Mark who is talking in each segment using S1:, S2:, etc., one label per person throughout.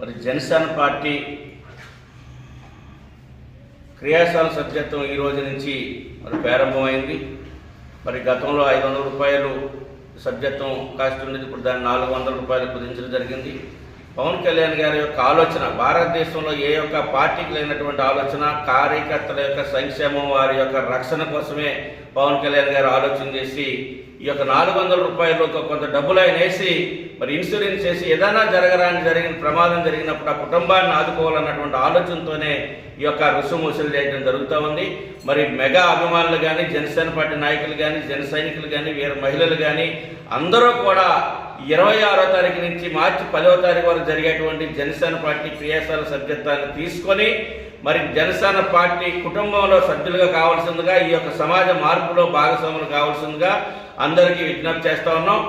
S1: మరి జనసేన పార్టీ క్రియాశీల సభ్యత్వం ఈ రోజు నుంచి మరి ప్రారంభమైంది. మరి గతంలో 500 రూపాయలు సభ్యత్వం కాస్ట్ ఉండేది, ఇప్పుడు దాన్ని 400 రూపాయలు కుదించడం జరిగింది. పవన్ కళ్యాణ్ గారి యొక్క ఆలోచన, భారతదేశంలో ఏ యొక్క పార్టీకి లేనటువంటి ఆలోచన, కార్యకర్తల యొక్క సంక్షేమం, వారి యొక్క రక్షణ కోసమే పవన్ కళ్యాణ్ గారు ఆలోచన చేసి ఈ యొక్క 400 రూపాయలు కొంత డబ్బులు ఆయన వేసి మరి ఇన్సూరెన్స్ చేసి ఏదైనా జరిగిన ప్రమాదం జరిగినప్పుడు ఆ కుటుంబాన్ని ఆదుకోవాలన్నటువంటి ఆలోచనతోనే ఈ యొక్క రుసుము వసూలు చేయడం జరుగుతూ ఉంది. మరి మెగా అభిమానులు కానీ, జనసేన పార్టీ నాయకులు కానీ, జన సైనికులు కానీ, వీర మహిళలు కానీ అందరూ కూడా 26వ తారీఖు నుంచి మార్చి 10వ తారీఖు వరకు జరిగేటువంటి జనసేన పార్టీ క్రియాశీల సభ్యత్వాన్ని తీసుకొని మరి జనసేన పార్టీ కుటుంబంలో సభ్యులుగా కావాల్సిందిగా, ఈ యొక్క సమాజ మార్పులో భాగస్వాములు కావాల్సిందిగా అందరికీ విజ్ఞప్తి చేస్తూ ఉన్నాం.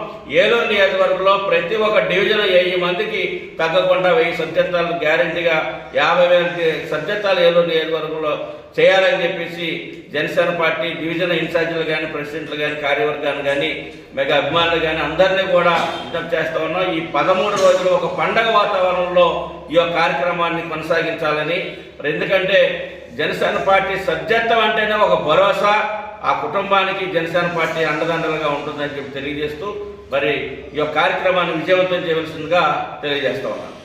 S1: ఏలూరు నియోజకవర్గంలో ప్రతి ఒక్క డివిజన్ 1000 మందికి తగ్గకుండా 1000 సభ్యత్వాలు గ్యారంటీగా 50,000 సభ్యత్వాలు ఏలూరు నియోజకవర్గంలో చేయాలని చెప్పేసి జనసేన పార్టీ డివిజన్ ఇన్ఛార్జీలు కానీ, ప్రెసిడెంట్లు కానీ, కార్యవర్గాన్ని కానీ, మెగా అభిమానులు కానీ అందరినీ కూడా విజ్ఞప్తి చేస్తూ ఉన్నాం. ఈ 13 రోజులు ఒక పండగ వాతావరణంలో ఈ యొక్క కార్యక్రమాన్ని కొనసాగించాలని. ఎందుకంటే జనసేన పార్టీ సభ్యత్వం అంటేనే ఒక భరోసా, ఆ కుటుంబానికి జనసేన పార్టీ అండదండలుగా ఉంటుందని చెప్పి తెలియజేస్తూ మరి ఈ యొక్క కార్యక్రమాన్ని విజయవంతం చేయవలసిందిగా తెలియజేస్తా ఉన్నాను.